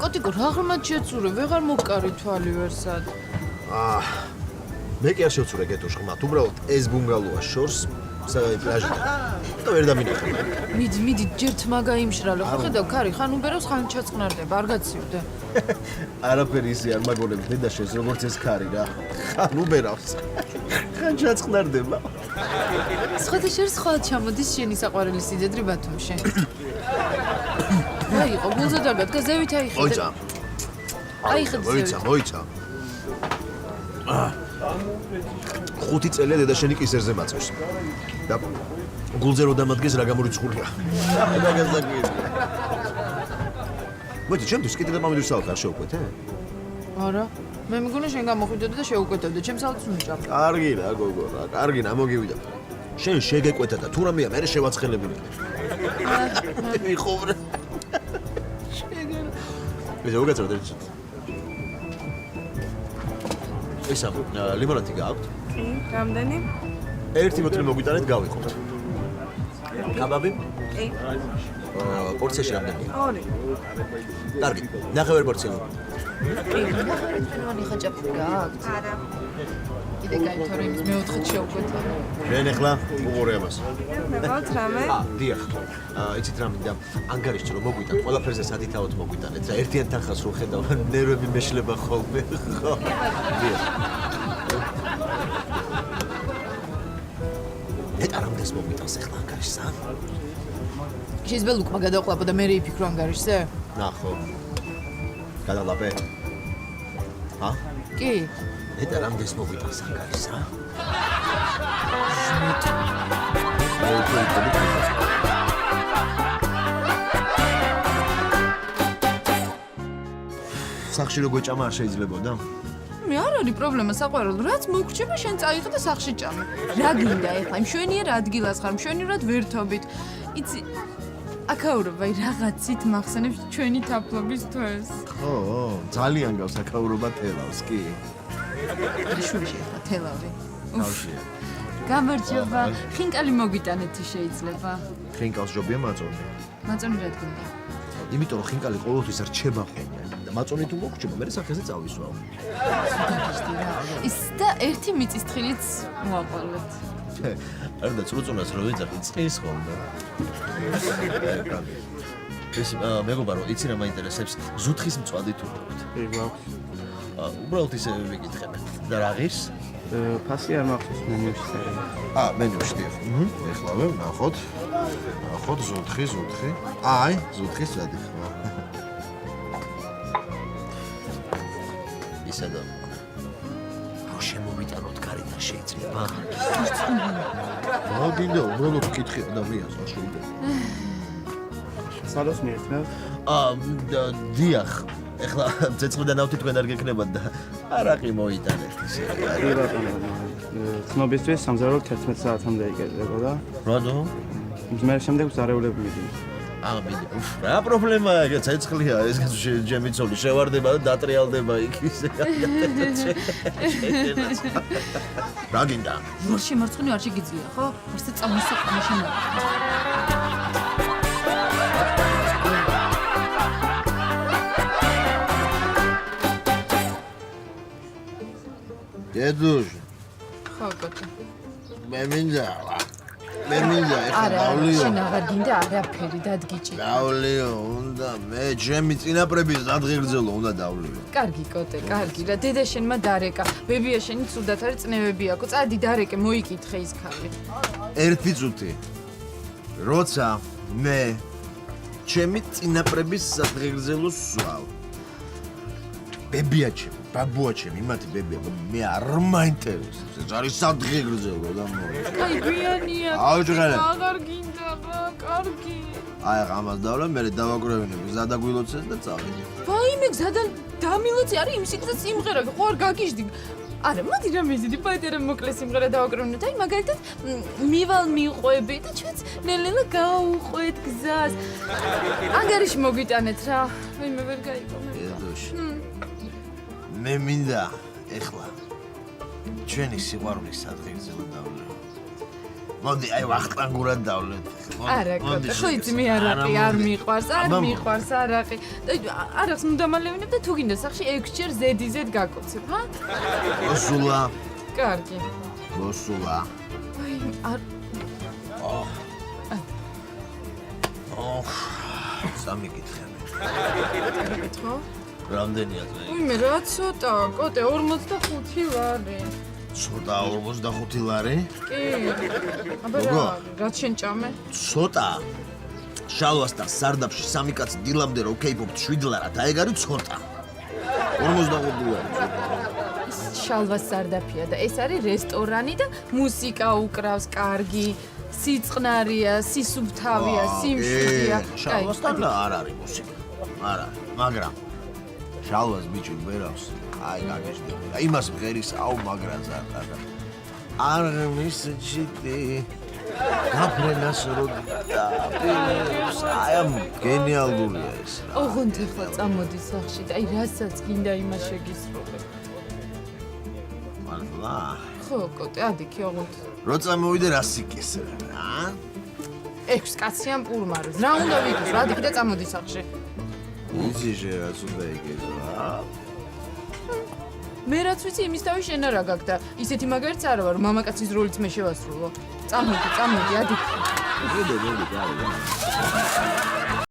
კოტიკო, რა ღრმად შეცურე, ვეღარ მოვკარი თვალი ვერსად. მე კი არ შევცურე გეტოშ ღმათ, უბრალოდ ეს ბუნგალოა შორს, საღამი პლაჟიდან. და ვერ დამინახე. მიდი, ჯერ თმა გაიმშრალო. ხო ხედავ, ქარი ხან უბერავს, ხან ჩაწყნარდება, არ გაცივდე. არაფერი ისე არ მაგონებს დედაშენს, როგორც ეს ქარი რა. ხან უბერავს. ხან ჩაწყნარდება. სხვათა შორის სხვა ჩამოდის შენი საყვარელი სიდედრი ბათუმში. რა იყო, გულზე დაგადგა, ზევით აიხედე. მოიცა. აიხედე. მოიცა. 5 წელია დედაშენი კისერზე მაწევს. და გულზე რო დამადგეს რა გამორიცხულია. და გასაკვირია. მოიცა, ჩემთვის კიდე და მამიდურს ალხ არ შევკვეთე? არა. მე მეგონა შენ გამოხვიდოდი და შეუკვეთებდი, ჩემს ალს უნიჭავ. კარგი რა გოგო რა, კარგი რა მოგივიდა. შენ შეგეკვეთა და თუ რამეა მე შევაცხელებული. მიხოვრე. მე ზოგადად ერთ. ესა ლიმონადი გააქვთ? რამდენი? ერთი ბოთლი მოგვიტანეთ გავიხობთ. კაბაბი? კი. პორციაში რამდენია? 2. კარგი, ნახევარ პორცია. ნახევარი ხაჭაპური გააქვთ? არა. კიდე კაი, თორე იმის მეოთხედ შეუკვეთა. შენ ახლა უყურე ამას. ნებავთ რამე? დიახ. იცით რა მინდა? ანგარიშში რომ მოგვიტან, ყველაფერზე სადითაოდ მოგვიტანეთ და ერთიან თანხას რო ხედავ, ნერვები მეშლება ხოლმე. ხო. დიახ. ნეტა რამდენს მოგვიტანს ახლა ანგარიშსა? შეიძლება ლუკმა გადაყლაპო და მე იფიქრო ანგარიშზე? ნახო. გადალაპე. კი. ნეტა რამდენს მოგვიტანს ანგარიშსა? სახში რო გვეჭამა არ შეიძლებოდა? მე არ არის პრობლემა საყვარელო, რაც მოგრჩება შენ წაიღე და სახში ჭამე. რა გინდა ახლა, მშვენიერ ადგილას ხარ, მშვენივრად ვერთობით. იცი, აკაურობა რაღაცით მახსენებს ჩვენი თაფლობის თვეს. ხო, ძალიან გავს აკაურობა თელავს, კი. შვიში ახლა თელავი. თავშია. გამარჯობა, ხინკალი მოგვიტანეთ თუ შეიძლება. ხინკალს ჯობია მაწონი. მაწონი რა გინდა? იმიტომ რომ ხინკალი ყოველთვის რჩება ხოლმე და მაწონი თუ მოგრჩება, მე სახეზე წავისვავ. ის და ერთი მიწისთხილიც მოაყოლეთ. არდა წრუწუნას რო ვიძახი წყის ხოლმე. ეს მეგობარო, იცი რა მაინტერესებს? ზუთხის მწვადი თუ გაქვთ? კი, გვაქვს. უბრალოდ ისე ვიკითხებ. და რა ღირს? ფასი არ მახსოვს მენიუში წერილი. მენიუში დიახ. ეხლავე, ნახოთ. ნახოთ ზუთხი. აი, ზუთხის მწვადი ხო. ისე და რო შემოვიტანოთ გარიდან შეიძლება? მოგინდა უბრალოდ ვკითხე ადამიანს არ შეიძლება. სადაც მიექნა? დიახ. ეხლა ცეცხლიდან ავთი თქვენ არ გეკნებათ და არაყი მოიტანეთ ისე. კი ბატონო. ცნობისთვის სამზარეულოდ 11 საათამდე იკეთებოდა. რატო? მე შემდეგ ზარეულები მიდის. მიდი. რა პრობლემაა ეგ ცეცხლია ეს ჯემი ცოლი შევარდება და დატრიალდება იქ ისე. რა გინდა? ვარ შემარცხნივ არ შეგიძლია, ხო? ესე წამოსაყრა შენა. დედუშ. ხო, კოტო. მე მინდა ეხლა დავლიო. შენ აღარ გინდა არაფერი დადგიჭი. დავლიო, უნდა მე ჩემი წინაპრების დადღეგრძელო უნდა დავლიო. კარგი კოტე, კარგი რა დედა შენმა დარეკა. ბებია შენი ცუდად არის წნევები აქვს. წადი დარეკე, მოიკითხე ის ქალი. ერთი წუთი. როცა მე ჩემი წინაპრების დადღეგრძელოს სვავ. ბებია ჩემი, ბაბუა ჩემი, იმათი ბებია, მე არ მაინტერესებს. ეს არის სადღეგრძელო და მოი. აი გვიანია. აუჭრელე. აღარ გინდა რა, კარგი. აი ამას დავლა, მე დავაგროვინებ, ზადაგვილოცეს და წავედი. ვაიმე, გზადან დამილოცი არის იმ სიგრძეს სიმღერები, ხო არ გაგიჟდი. არა, მოდი რა მეზიდი, პაეტერა მოკლე სიმღერა დავაკროვნოთ. აი მაგალითად, მივალ მიყვები და ჩვენც ნელ-ნელა გავუყვეთ გზას. ანგარიში მოგვიტანეთ რა. ვაიმე ვერ გაიგო. მე მინდა ეხლა ჩვენი სიყვარულის სადღეგრძელო დავლიო. მოდი, აი ვახტანგურად დავლეთ. არა, კოტე, ხო იცი მე არაყი არ მიყვარს, არ მიყვარს არაყი. არახს მუდამალევინებ და თუ გინდა სახში 6 ჯერ ზედიზედ გაკოცებ, ჰა? მოსულა, კარგი. მოსულა. აი, არ სამიკითხე მე. ხო? რამდენია ძე? უიმე, რა ცოტა, კოტე, 45 ლარი. ცოტა 45 ლარი? კი. აბა რა, როგორ? რაც შენ ჭამე? ცოტა. შალვასთან სარდაფში სამი კაცი დილამდე რო კეიფობთ 7 ლარად, აი ეგ არის ცოტა. 45 ლარი. შალვას სარდაფია და ეს არის რესტორანი და მუსიკა უკრავს კარგი, სიწყნარია, სისუფთავია, სიმშვიდეა. შალვასთან არ არის მუსიკა. არ არის, მაგრამ შალვას ბიჭი ვერავს. აი გაგეშდები. იმას მღერის აუ მაგრანს არ ყადა. არ მისჭიტი. გაფრენას როდა. აი ამ გენიალურია ეს. ოღონდ ახლა წამოდი სახში და აი რასაც გინდა იმას შეგისროლე. მართლა. ხო, კოტე, ადიქი ოღონდ. რო წამოვიდე რა სიკისრე, ა? 6 კაციან პურმაროს. რა უნდა ვიქოს, რა ადიქი და წამოდი სახში. იცი რაც უნდა იგეზო, ა? მე რაც ვიცი იმის თავი შენ არა გაქვს და ისეთი მაგარიც არა ვარ, რომ მამაკაცის როლიც მე შევასრულო. წამოდი, ადიქი. მოდი, გაიგე.